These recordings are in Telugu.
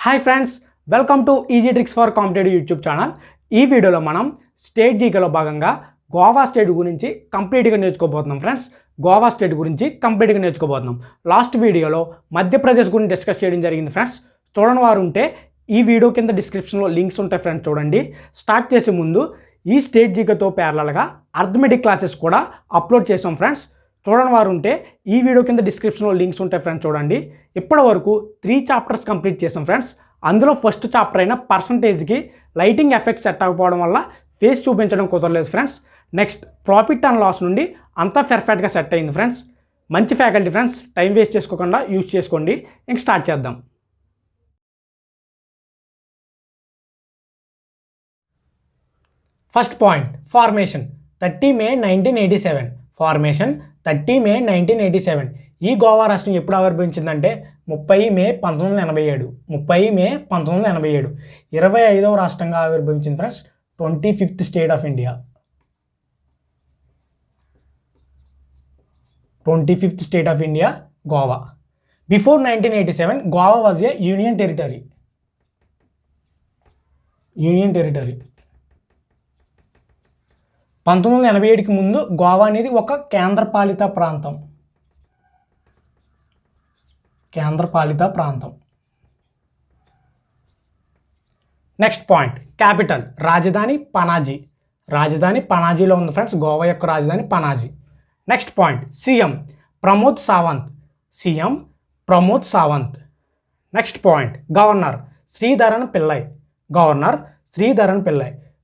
Hi friends, welcome to easy tricks for competitive YouTube channel. ఈ వీడియోలో మనం స్టేట్ జీకేలో భాగంగా గోవా స్టేట్ గురించి కంప్లీట్గా నేర్చుకోబోతున్నాం. ఫ్రెండ్స్, గోవా స్టేట్ గురించి కంప్లీట్గా నేర్చుకోబోతున్నాం. లాస్ట్ వీడియోలో మధ్యప్రదేశ్ గురించి డిస్కస్ చేయడం జరిగింది. ఫ్రెండ్స్, చూడని వారు ఉంటే ఈ వీడియో కింద డిస్క్రిప్షన్లో లింక్స్ ఉంటాయి. ఫ్రెండ్స్, చూడండి. స్టార్ట్ చేసే ముందు ఈ స్టేట్ జీకేతో ప్యారలల్గా అర్థమెటిక్ క్లాసెస్ కూడా అప్లోడ్ చేసాం. ఫ్రెండ్స్, చూడని వారు ఉంటే ఈ వీడియో కింద డిస్క్రిప్షన్లో లింక్స్ ఉంటాయి. ఫ్రెండ్స్, చూడండి. ఇప్పటి వరకు 3 చాప్టర్స్ కంప్లీట్ చేసాం. ఫ్రెండ్స్, అందులో ఫస్ట్ చాప్టర్ అయిన పర్సంటేజ్కి లైటింగ్ ఎఫెక్ట్ సెట్ అవ్వకపోవడం వల్ల ఫేస్ చూపించడం కుదరలేదు. Friends, next profit and loss నుండి అంతా పర్ఫెక్ట్గా సెట్ అయింది. ఫ్రెండ్స్, మంచి ఫ్యాకల్టీ. ఫ్రెండ్స్, టైం వేస్ట్ చేసుకోకుండా యూజ్ చేసుకోండి. ఇంక స్టార్ట్ చేద్దాం. First point, formation 30 May 1987. Formation 30 May 1987. ఈ గోవా రాష్ట్రం ఎప్పుడు ఆవిర్భవించిందంటే 30 మే 1987. 30 మే 1987 25వ రాష్ట్రంగా ఆవిర్భవించింది. Friends, 25th state of India. 25th state of India Goa. Before 1987 Goa was a union territory. 1987కి ముందు గోవా అనేది ఒక కేంద్రపాలిత ప్రాంతం. నెక్స్ట్ పాయింట్, క్యాపిటల్ రాజధాని పనాజీలో ఉంది. ఫ్రెండ్స్, గోవా యొక్క రాజధాని Panaji. Next point, CM Pramod Sawant. Next point, governor Sridharan Pillai.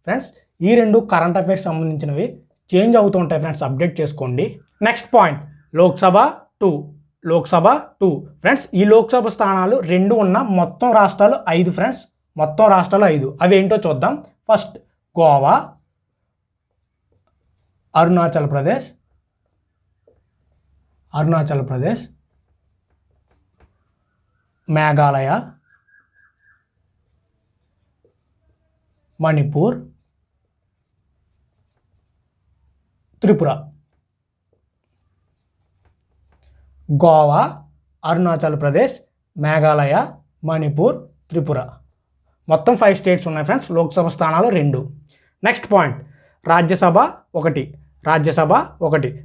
Friends, ఈ రెండు కరెంట్ అఫైర్స్ సంబంధించినవి చేంజ్ అవుతూ ఉంటాయి. ఫ్రెండ్స్, అప్డేట్ చేసుకోండి. Next point, Lok Sabha 2. ఫ్రెండ్స్, ఈ లోక్సభ స్థానాలు 2 ఉన్న మొత్తం రాష్ట్రాలు 5. ఫ్రెండ్స్, మొత్తం రాష్ట్రాలు 5. అవి ఏంటో చూద్దాం. ఫస్ట్, గోవా, అరుణాచల్ ప్రదేశ్, మేఘాలయ, మణిపూర్, త్రిపుర. గోవా, అరుణాచల్ ప్రదేశ్, మేఘాలయ, మణిపూర్, త్రిపుర. మొత్తం 5 స్టేట్స్ ఉన్నాయి. ఫ్రెండ్స్, లోక్సభ స్థానాలు 2. Next point, Rajya Sabha 1.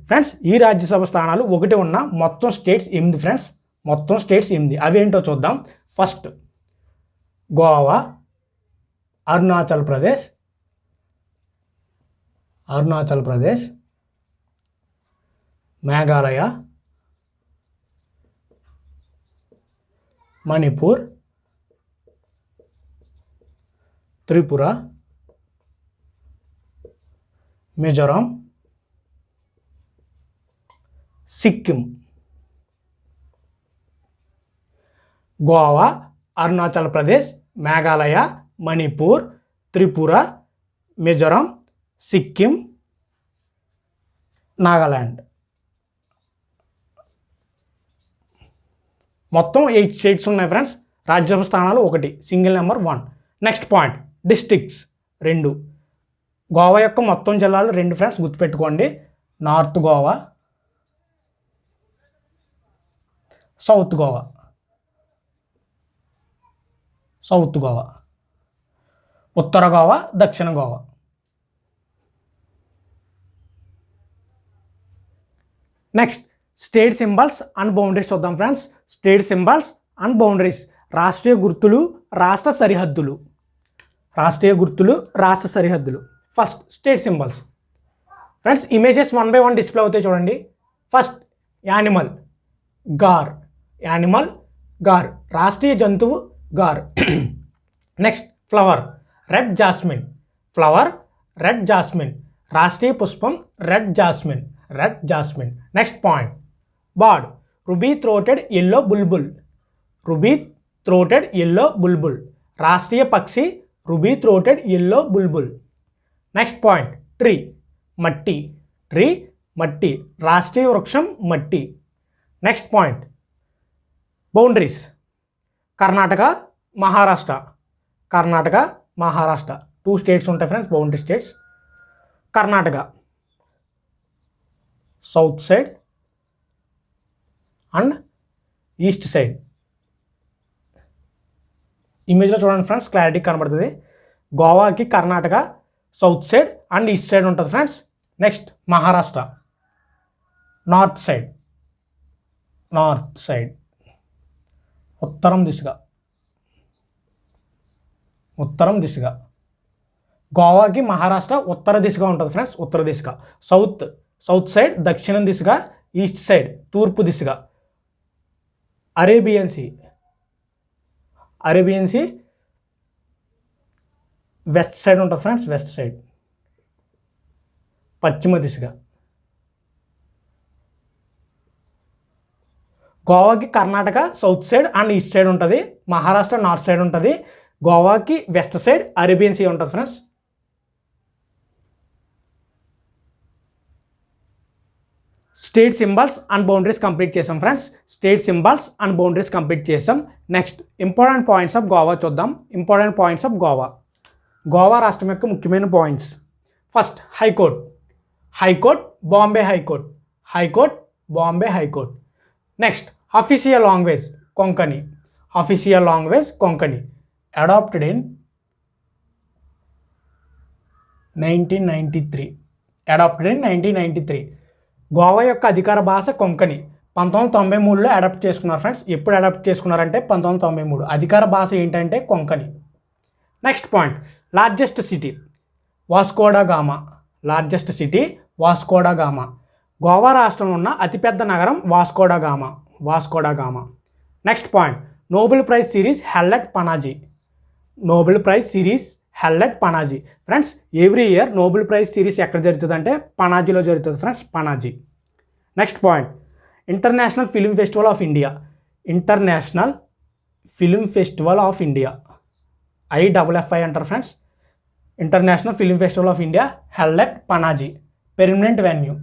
ఫ్రెండ్స్, ఈ రాజ్యసభ స్థానాలు 1 ఉన్న మొత్తం స్టేట్స్ 8. ఫ్రెండ్స్, మొత్తం స్టేట్స్ 8. అవి ఏంటో చూద్దాం. ఫస్ట్, గోవా, అరుణాచల్ ప్రదేశ్, మేఘాలయ, మణిపూర్, త్రిపుర, మిజోరాం, సిక్కిం. గోవా, అరుణాచల్ ప్రదేశ్, మేఘాలయ, మణిపూర్, త్రిపుర, మిజోరాం, సిక్కిం, నాగాలాండ్. మొత్తం 8 స్టేట్స్ ఉన్నాయి. ఫ్రెండ్స్, రాజ్యసభ స్థానాలు 1, single number 1. Next point, districts 2. Goa యొక్క మొత్తం జిల్లాలు 2. ఫ్రెండ్స్, గుర్తుపెట్టుకోండి. North Goa, south Goa. ఉత్తర గోవా, దక్షిణ Goa. Next, state symbols and boundaries చూద్దాం. Friends, state symbols and boundaries, రాష్ట్రీయ గుర్తులు, రాష్ట్ర సరిహద్దులు. First, state symbols. Friends, images 1 by 1 display అవుతాయి. చూడండి. ఫస్ట్, యానిమల్, రాష్ట్రీయ జంతువు గార్. Next, flower, red jasmine. రాష్ట్రీయ పుష్పం red jasmine. Next point, bird, ruby throated yellow bulbul. రాష్ట్రీయ పక్షి ruby throated yellow bulbul. Next point, tree, matti. రాష్ట్రీయ వృక్షం మట్టి. Next point, boundaries, Karnataka, Maharashtra. 2 states ఉంటాయి. Friends, boundary states. Karnataka south side and east side. ఇమేజ్లో చూడండి ఫ్రెండ్స్, క్లారిటీ కనబడుతుంది. గోవాకి Karnataka south side and east side ఉంటుంది friends. Next Maharashtra north side, ఉత్తరం దిశగా. గోవాకి మహారాష్ట్ర ఉత్తర దిశగా ఉంటుంది ఫ్రెండ్స్, ఉత్తర దిశగా. సౌత్ సైడ్ దక్షిణం దిశగా, ఈస్ట్ సైడ్ తూర్పు దిశగా. అరేబియన్ సీ వెస్ట్ సైడ్ ఉంటుంది ఫ్రెండ్స్, వెస్ట్ సైడ్ పశ్చిమ దిశగా. గోవాకి Karnataka south side and east side ఉంటుంది, మహారాష్ట్ర నార్త్ సైడ్ ఉంటుంది, గోవాకి వెస్ట్ సైడ్ అరేబియన్ సీ ఉంటుంది friends. State symbols and boundaries complete చేసాం friends. State symbols and boundaries complete చేసాం. Next important points of Goa చూద్దాం. ఇంపార్టెంట్ పాయింట్స్ ఆఫ్ గోవా రాష్ట్రం యొక్క ముఖ్యమైన points. First high court Bombay high court. Next official language Konkani. Adopted in 1993. Goa యొక్క అధికార భాష కొంకణి. 1993లో అడాప్ట్ చేసుకున్నారు ఫ్రెండ్స్. ఎప్పుడు అడాప్ట్ చేసుకున్నారంటే 1993. అధికార భాష ఏంటంటే Konkani. Next point, largest city Vasco da gamma. Goa రాష్ట్రంలో ఉన్న అతిపెద్ద నగరం Vasco da gamma. Next point, Nobel prize series held at Panaji. Friends every year Nobel prize series ఎక్కడ జరుగుతుంది అంటే పనాజీలో జరుగుతుంది friends, Panaji. Next point, international film festival of India IFFI అంటారు friends. International film festival of India held at Panaji. Permanent venue.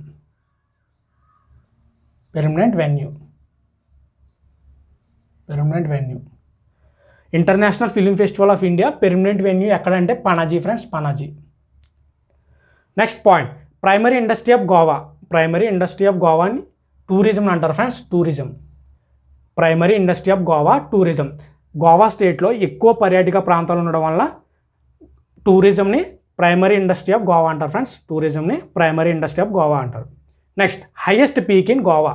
International film festival of India permanent venue ఎక్కడంటే Panaji friends, Panaji. Next point, primary industry of గోవాని టూరిజం అంటారు ఫ్రెండ్స్, టూరిజం. గోవా స్టేట్లో ఎక్కువ పర్యాటక ప్రాంతాలు ఉండడం వల్ల టూరిజంని ప్రైమరీ ఇండస్ట్రీ ఆఫ్ గోవా అంటారు friends, next highest peak in Goa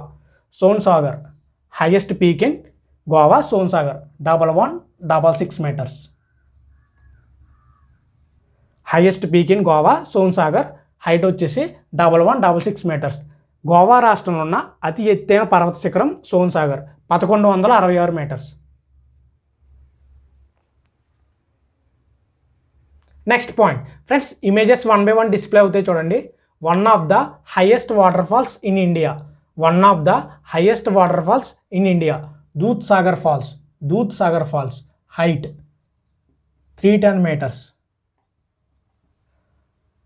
Sonsagar. 1166 metres. Highest peak in Goa Sonsagar, height వచ్చేసి 1166 మీటర్స్. గోవా రాష్ట్రంలో ఉన్న అతి ఎత్తైన పర్వత శిఖరం Sonsagar 1166 metres. Next point friends, images 1 by 1 display అవుతాయి చూడండి. One of the highest waterfalls in India Dudhsagar falls height 310 meters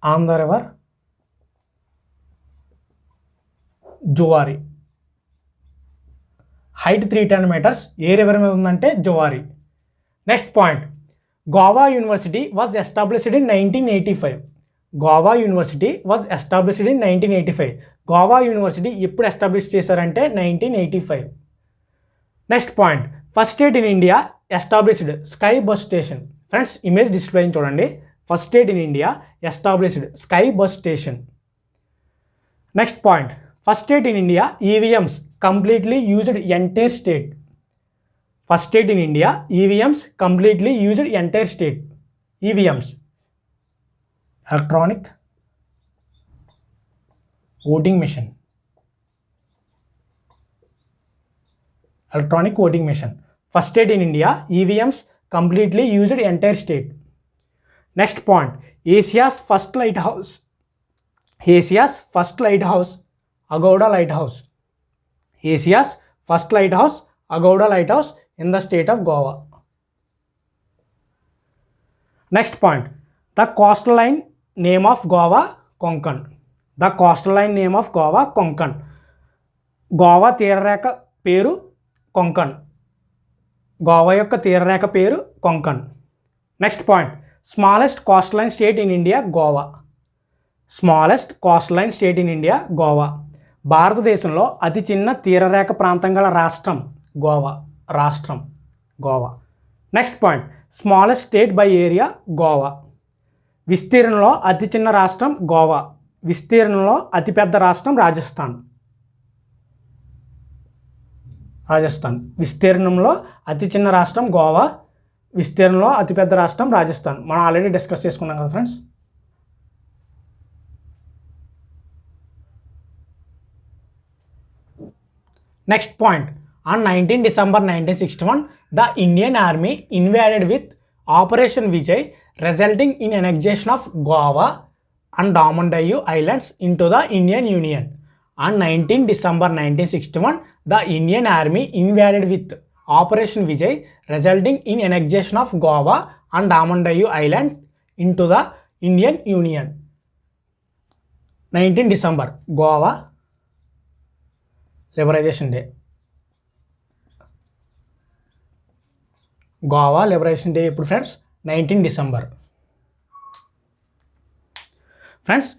on the river Zuari. Height 310 meters ఏ రివర్ మీద ఉందంటే Zuari. Next point, Goa university was established in 1985. Goa university ఎప్పుడు ఎస్టాబ్లిష్ చేశారంటే 1985. Next point, first state in India established sky bus station. Friends image display చూడండి. First state in India established sky bus station. Next point, first state in India EVMs completely used entire state. EVMs electronic voting machine. First state in India EVMs completely used entire state. Next point, Asia's first lighthouse Aguada lighthouse in the state of Goa. Next point, the coastal line name of Goa Konkan. Goa తీరరేఖ పేరు కొంకణ్. గోవా యొక్క తీరరేఖ పేరు Konkan. Next point, smallest coastline state in India Goa. భారతదేశంలో అతి చిన్న తీరరేఖ ప్రాంతం గల రాష్ట్రం Goa. Next point, smallest state by area Goa. విస్తీర్ణంలో అతి చిన్న రాష్ట్రం గోవా. విస్తీర్ణంలో అతిపెద్ద రాష్ట్రం రాజస్థాన్. విస్తీర్ణంలో అతి చిన్న రాష్ట్రం గోవా. విస్తీర్ణంలో అతిపెద్ద రాష్ట్రం రాజస్థాన్. మనం ఆల్రెడీ డిస్కస్ చేసుకున్నాం కదా friends. Next point. On 19 December 1961, the Indian Army invaded with Operation Vijay, resulting in annexation of Goa and Daman Diu Islands into the Indian Union. On 19 December 1961, the Indian Army invaded with Operation Vijay, resulting in annexation of Goa and Daman Diu Islands into the Indian Union. 19 December Goa Liberation Day. Goa liberation day ఎప్పుడు ఫ్రెండ్స్? 19 December. ఫ్రెండ్స్,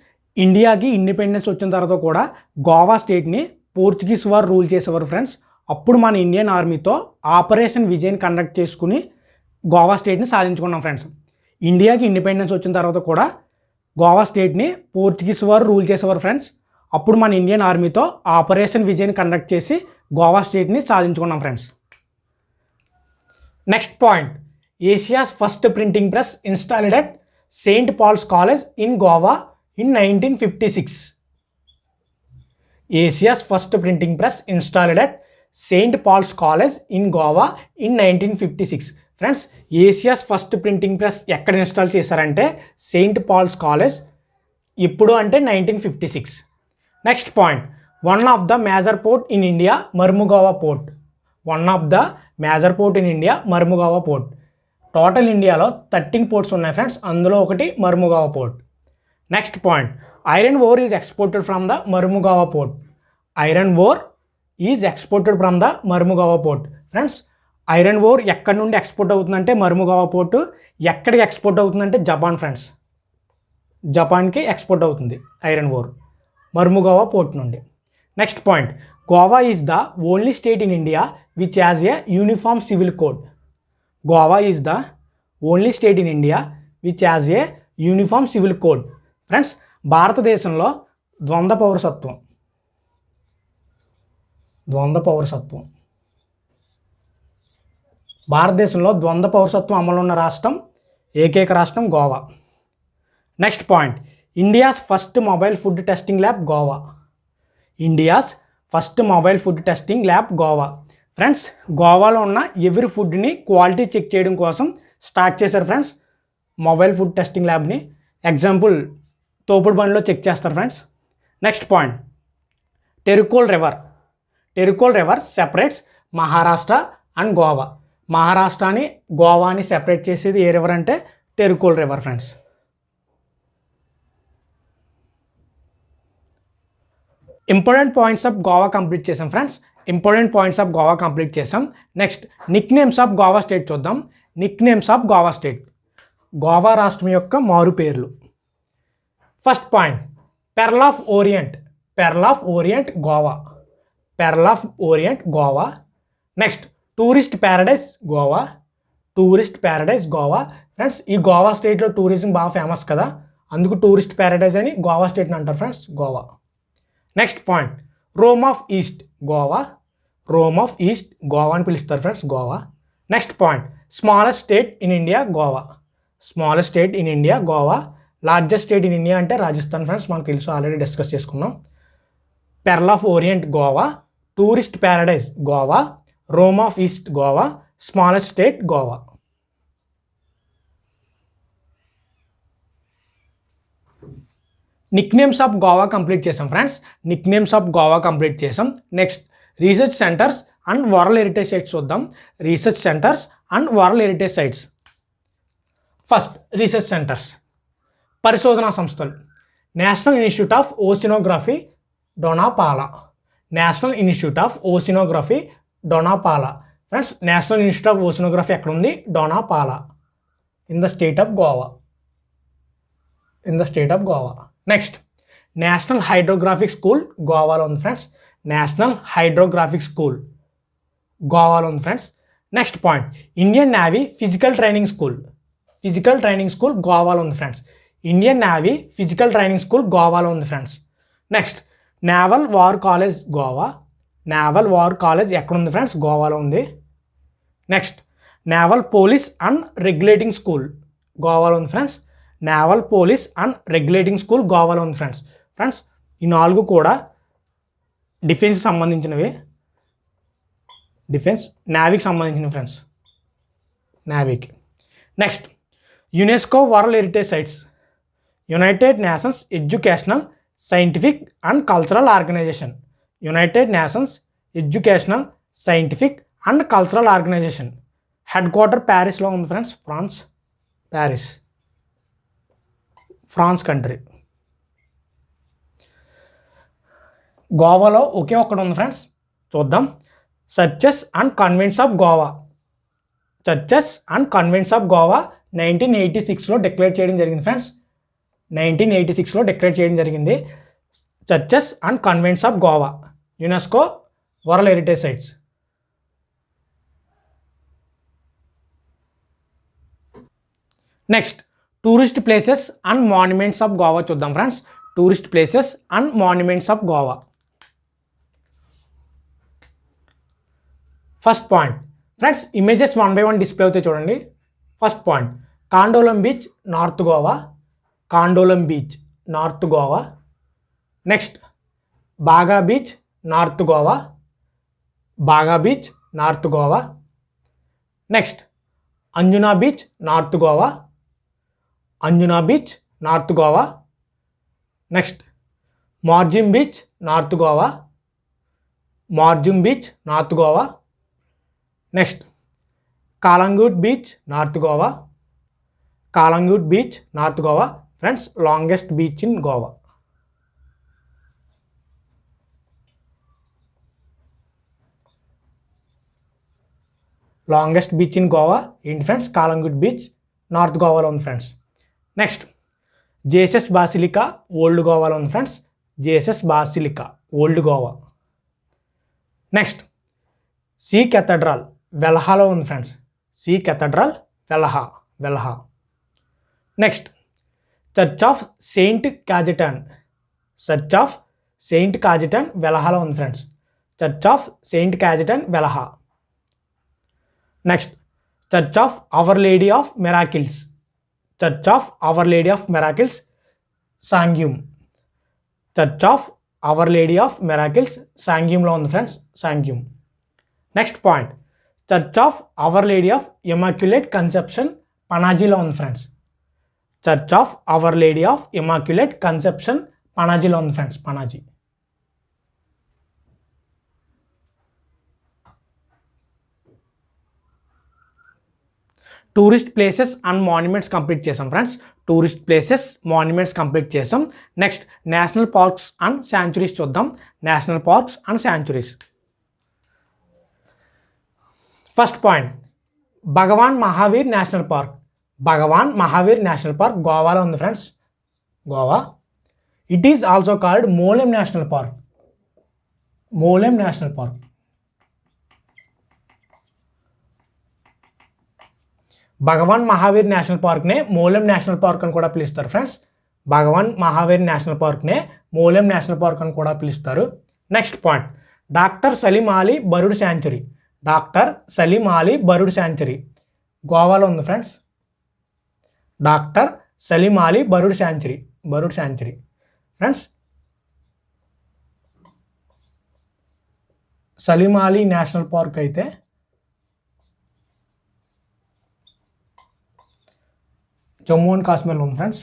ఇండియాకి ఇండిపెండెన్స్ వచ్చిన తర్వాత కూడా గోవా స్టేట్ని పోర్చుగీస్ వారు రూల్ చేసేవారు ఫ్రెండ్స్. అప్పుడు మన ఇండియన్ ఆర్మీతో ఆపరేషన్ విజయ్ని కండక్ట్ చేసుకుని గోవా స్టేట్ని సాధించుకున్నాం ఫ్రెండ్స్. ఇండియాకి ఇండిపెండెన్స్ వచ్చిన తర్వాత కూడా గోవా స్టేట్ని పోర్చుగీస్ వారు రూల్ చేసేవారు ఫ్రెండ్స్. అప్పుడు మన ఇండియన్ ఆర్మీతో ఆపరేషన్ విజయ్ని కండక్ట్ చేసి గోవా స్టేట్ని సాధించుకున్నాం friends. Next point. Asia's first printing press installed at saint Paul's college in Goa in 1956. Asia's first printing press installed at saint Paul's college in Goa in 1956. Friends, Asia's first printing press ఎక్కడ ఇన్స్టాల్ చేశారంటే సెయింట్ పాల్స్ కాలేజ్. ఇప్పుడు అంటే 1956. Next point. One of the major port in India Mormugao port. One of the major port in India Mormugao port. Total ఇండియాలో 13 పోర్ట్స్ ఉన్నాయి ఫ్రెండ్స్. అందులో ఒకటి Mormugao port. Next point. Iron ore is exported from the Mormugao port. Iron ore is exported from the Mormugao port. Friends, iron ore ఎక్కడి నుండి ఎక్స్పోర్ట్ అవుతుందంటే మర్ముగావా పోర్టు. ఎక్కడికి ఎక్స్పోర్ట్ అవుతుందంటే జపాన్ ఫ్రెండ్స్. జపాన్కి ఎక్స్పోర్ట్ అవుతుంది ఐరన్ ఓర్ మర్ముగావా పోర్ట్ నుండి. Next point. Goa is the only state in India which has a uniform civil code. Goa is the only state in India which has a uniform civil code. Friends, భారతదేశంలో ద్వంద్వ పౌరసత్వం భారతదేశంలో ద్వంద్వ పౌరసత్వం అమలు ఉన్న రాష్ట్రం, ఏకైక రాష్ట్రం Goa. Next point. India's first mobile food testing lab Goa. India's first mobile food testing lab Goa. Friends, గోవాలో ఉన్న ఎవరి ఫుడ్ని క్వాలిటీ చెక్ చేయడం కోసం స్టార్ట్ చేశారు ఫ్రెండ్స్ మొబైల్ ఫుడ్ టెస్టింగ్ ల్యాబ్ని. ఎగ్జాంపుల్, తోపుడు బండిలో చెక్ చేస్తారు friends. Next point. Terekhol river separates Maharashtra and Goa. మహారాష్ట్రని గోవాని సెపరేట్ చేసేది ఏ రివర్ అంటే Terekhol river friends. Important points of Goa complete చేసాం friends. Next nicknames of Goa state చూద్దాం. Nicknames of Goa state. Goa రాష్ట్రం యొక్క మారు పేర్లు. First point. Pearl of orient Goa. Next tourist paradise Goa. Friends, ఈ గోవా స్టేట్లో టూరిజం బాగా ఫేమస్ కదా, అందుకు టూరిస్ట్ ప్యారడైజ్ అని గోవా స్టేట్ని అంటారు friends Goa. Next point. Rome of east Goa అని పిలుస్తారు friends Goa. Next point. Smallest state in India Goa. Largest state in India అంటే రాజస్థాన్ ఫ్రెండ్స్, మనకు తెలుసు, ఆల్రెడీ డిస్కస్ చేసుకున్నాం. Pearl of orient Goa. Tourist paradise Goa. Rome of east Goa. Smallest state Goa. Nicknames of Goa complete చేసాం friends. Next research centres and world heritage sites చూద్దాం. ఫస్ట్ రీసెర్చ్ సెంటర్స్, పరిశోధనా సంస్థలు. National institute of oceanography Dona Paula. Friends, national institute of oceanography ఎక్కడ ఉంది? Dona Paula in the state of Goa. Next national hydrographic school గోవాలో ఉంది friends. Next point, Indian navy physical training school గోవాలో ఉంది friends. Indian navy physical training school గోవాలో ఉంది friends. Next, naval war college Goa. Naval war college ఎక్కడ ఉంది ఫ్రెండ్స్? గోవాలో ఉంది. Next, naval police and regulating school గోవాలో ఉంది friends. Naval police and regulating school గోవాలో ఉంది ఫ్రెండ్స్. ఫ్రెండ్స్, ఈ 4 కూడా డిఫెన్స్ సంబంధించినవి. డిఫెన్స్ నేవీకి సంబంధించినవి ఫ్రెండ్స్, నేవీకి. Next, UNESCO world heritage sites, united nations educational, scientific and cultural organisation. United nations educational, scientific and cultural organisation. Headquarter ప్యారిస్లో ఉంది ఫ్రెండ్స్. France country. గోవాలో ఒకే ఒక్కటి ఉంది ఫ్రెండ్స్, చూద్దాం. Churches and convents of Goa. 1986లో డిక్లేర్ చేయడం జరిగింది ఫ్రెండ్స్. 1986లో డిక్లేర్ చేయడం జరిగింది. Churches and convents of Goa, UNESCO world heritage sites. Next, tourist places and monuments of Goa చూద్దాం friends. Tourist places and monuments of Goa. First point friends, images 1 by 1 display అవుతాయి చూడండి. First point, Candolim beach north Goa. Next, Baga beach north Goa. Next, Anjuna beach north Goa. Next, Morjim beach north Goa. Next, Calangute beach north Goa. Friends, longest beach in Goa. Longest beach in Goa ఏంటి ఫ్రెండ్స్? కాలంగూట్ బీచ్, నార్త్ గోవాలో ఉంది friends. Next, Jesus basilica old గోవాలో ఉంది friends. Old Goa. Next, Se cathedral వెల్హాలో ఉంది friends. Velha. Next, church of saint Cajetan వెల్హాలో ఉంది friends. Velha. Next, church of our lady of miracles. Sanguem. సాంగ్యూమ్లో ఉంది friends. Next point, church of our lady of immaculate conception పనాజీలో ఉంది ఫ్రెండ్స్. పనాజీలో ఉంది friends. Tourist places and monuments complete చేసాం friends. Next, national parks and sanctuaries చూద్దాం. First point, Bhagwan Mahavir national park గోవాలో ఉంది friends. It is also called Mollem national park. Bhagwan Mahavir national పార్క్నే మోలెం నేషనల్ పార్క్ అని కూడా పిలుస్తారు friends. Next point, doctor Salim Ali bird sanctuary గోవాలో ఉంది friends. Friends, Salim Ali national park అయితే జమ్మూ అండ్ కాశ్మీర్లో ఉంది friends.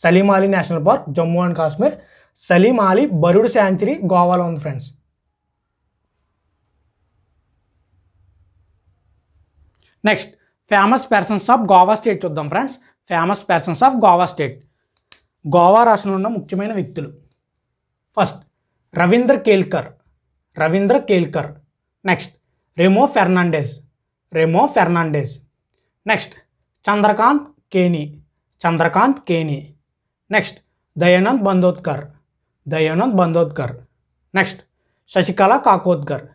Salim Ali national park Jammu and Kashmir. Salim Ali bird sanctuary గోవాలో ఉంది friends. Next, famous persons of Goa state చూద్దాం ఫ్రెండ్స్. గోవా రాష్ట్రంలో ఉన్న ముఖ్యమైన వ్యక్తులు. First, Ravindra Kelkar. Next, Remo Fernandes. Next, Chandrakant Keni. Next, Dayanand Bandodkar. Dayanand Bandodkar. Next Shashikala Kakodkar.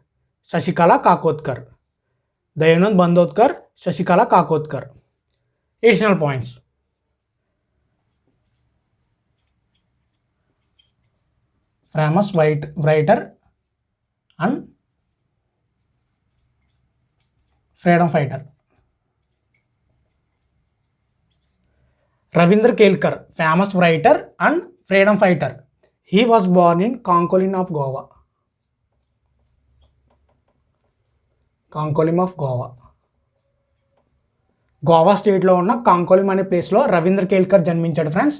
Shashikala Kakodkar. Dayanand Bandodkar, Shashikala Kakodkar. Additional points. famous writer and freedom fighter. Ravindra Kelkar, famous writer and freedom fighter. He was born in Konkolim of Goa. Konkolim of Goa. Goa స్టేట్లో ఉన్న కాంకోలిం అనే ప్లేస్లో రవీంద్ర కేల్కర్ జన్మించాడు friends.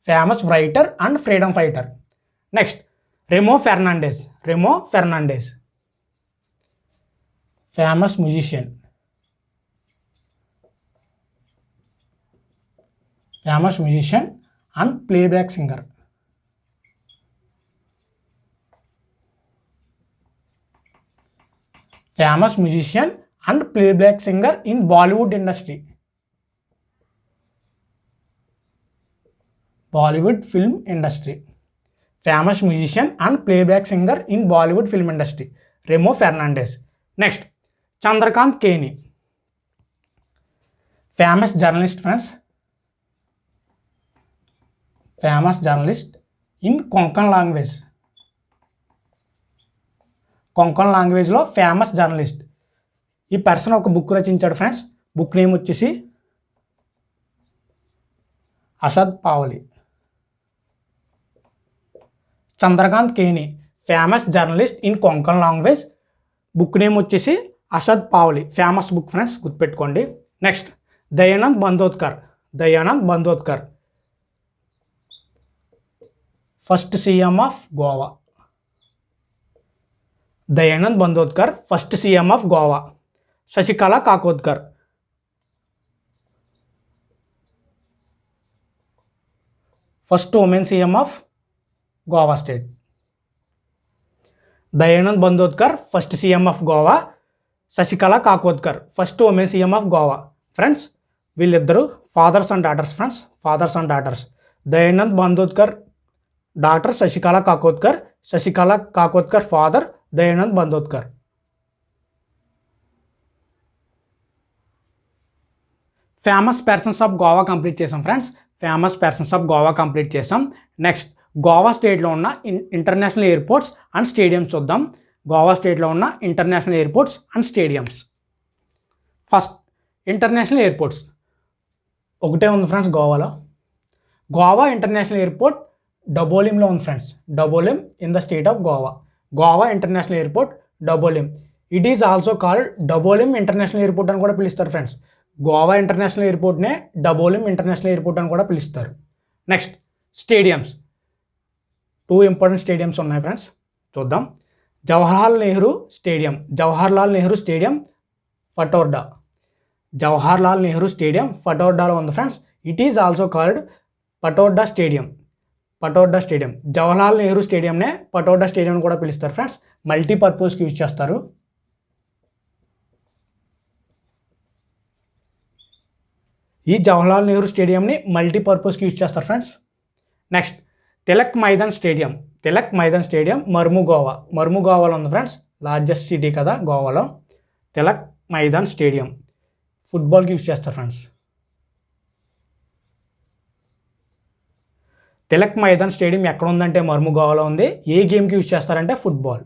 Famous writer and freedom fighter. Next Remo Fernandes. Remo Fernandes famous musician. Famous musician and playback singer. Famous musician and playback singer in Bollywood industry. Bollywood film industry. Famous musician and playback singer in Bollywood film industry. Remo Fernandez. Next, Chandrakant Keni. Famous journalist friends. Famous journalist in Konkan language. Konkan language lo famous journalist. ఈ పర్సన్ ఒక బుక్ రచించాడు ఫ్రెండ్స్. బుక్ నేమ్ వచ్చేసి Ashad Pavli. Chandrakant Keni famous journalist in Konkan language. Book name వచ్చేసి Ashad Pavli. Famous book friends, గుర్తుపెట్టుకోండి. Next Dayanand Bandodkar. Dayanand Bandodkar first CM of Goa. Dayanand Bandodkar first CM of Goa. Shashikala Kakodkar first women CM of Goa state. Dayanand Bandodkar first CM of Goa. Shashikala Kakodkar first women CM of Goa. Friends వీళ్ళిద్దరూ fathers and daughters friends. Fathers and daughters. Dayanand Bandodkar daughter Shashikala Kakodkar. Shashikala Kakodkar father Dayanand Bandodkar. Famous persons of Goa complete చేసాం friends. Famous persons of Goa complete చేసాం. నెక్స్ట్ గోవా స్టేట్లో ఉన్న ఇంటర్నేషనల్ ఎయిర్పోర్ట్స్ అండ్ స్టేడియంస్ చూద్దాం. గోవా స్టేట్లో ఉన్న international airports and stadiums. First international airports ఒకటే ఉంది ఫ్రెండ్స్ గోవాలో. గోవా ఇంటర్నేషనల్ ఎయిర్పోర్ట్ డబోలింలో ఉంది friends. Dabolim in the state of Goa. Goa international airport Dabolim. It is also called Dabolim international airport అని కూడా పిలుస్తారు ఫ్రెండ్స్. గోవా ఇంటర్నేషనల్ ఎయిర్పోర్ట్నే డబోలిం ఇంటర్నేషనల్ ఎయిర్పోర్ట్ అని కూడా పిలుస్తారు. Next stadiums. 2 ఇంపార్టెంట్ స్టేడియంస్ ఉన్నాయి ఫ్రెండ్స్, చూద్దాం. Jawaharlal Nehru stadium. Jawaharlal Nehru stadium Fatorda. Jawaharlal Nehru stadium ఫటోర్డాలో ఉంది friends. It is also called Fatorda stadium. Fatorda stadium. Jawaharlal Nehru స్టేడియంనే పటోర్డా స్టేడియం అని కూడా పిలుస్తారు ఫ్రెండ్స్. మల్టీపర్పస్కి యూజ్ చేస్తారు. ఈ జవహర్లాల్ నెహ్రూ స్టేడియంని మల్టీపర్పస్కి యూజ్ చేస్తారు friends. Next Tilak Maidan stadium. Tilak Maidan stadium Mormugao. మర్ము గోవాలో ఉంది ఫ్రెండ్స్. లార్జెస్ట్ సిటీ కదా గోవాలో. తిలక్ మైదాన్ స్టేడియం ఫుట్బాల్కి యూజ్ చేస్తారు ఫ్రెండ్స్. తిలక్ మైదాన్ స్టేడియం ఎక్కడ ఉందంటే మర్ము గోవాలో ఉంది. ఏ గేమ్కి యూజ్ చేస్తారంటే ఫుట్బాల్.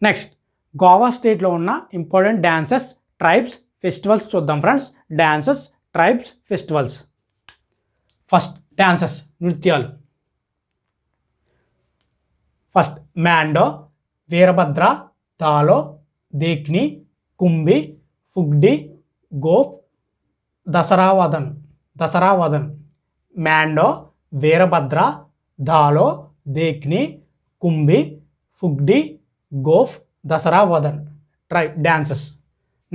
నెక్స్ట్ గోవా స్టేట్లో ఉన్న ఇంపార్టెంట్ డ్యాన్సెస్, ట్రైబ్స్, ఫెస్టివల్స్ చూద్దాం friends. Dances, tribes, festivals. First dances, నృత్యాలు. First Mando, Veerabhadra, Dhalo, Dekhni, Kunbi, Fugdi, Goff, Dasravadan. Dasravadan. Mando, Veerabhadra, Dhalo, Dekhni, Kunbi, Fugdi, Goff, Dasra Vadan. Tribe dances.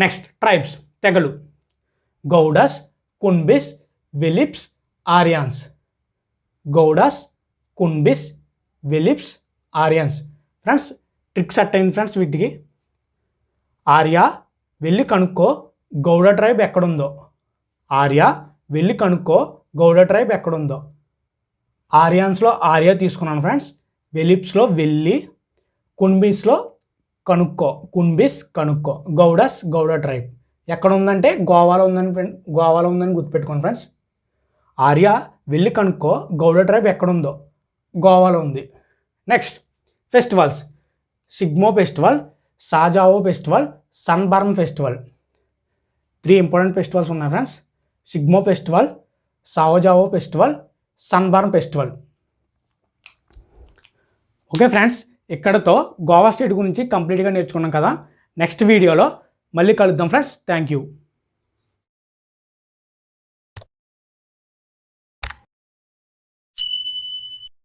Next tribes, తెగలు. Gaudas, Kunbis, Velips, Aryans. Gaudas, Kunbis, Velips, Aryans. Friends trick set అయింది ఫ్రెండ్స్ వీటికి. ఆర్య వెళ్ళి కనుక్కో గౌడ ట్రైబ్ ఎక్కడుందో. ఆర్య వెళ్ళి కనుక్కో గౌడ ట్రైబ్ ఎక్కడుందో. ఆర్యాన్స్లో ఆర్యా తీసుకున్నాను ఫ్రెండ్స్. వెలిప్స్లో వెల్లి, కున్బీస్లో కనుక్కో, కున్బీస్ కనుక్కో. గౌడస్ గౌడ ట్రైబ్ ఎక్కడ ఉందంటే గోవాలో ఉందని గోవాలో ఉందని గుర్తుపెట్టుకోండి ఫ్రెండ్స్. ఆర్య వెళ్ళి కనుక్కో, గౌడ ట్రైబ్ ఎక్కడుందో గోవాలో ఉంది. Next festivals. Shigmo festival, Sao Joao festival, Sunburn festival. 3 important festivals ఉన్నాయి friends. Shigmo festival, Sao Joao festival, Sunburn festival. Okay friends, ఇక్కడతో గోవా స్టేట్ గురించి కంప్లీట్గా నేర్చుకున్నాం కదా. నెక్స్ట్ వీడియోలో మళ్ళీ కలుద్దాం ఫ్రెండ్స్. Thank you.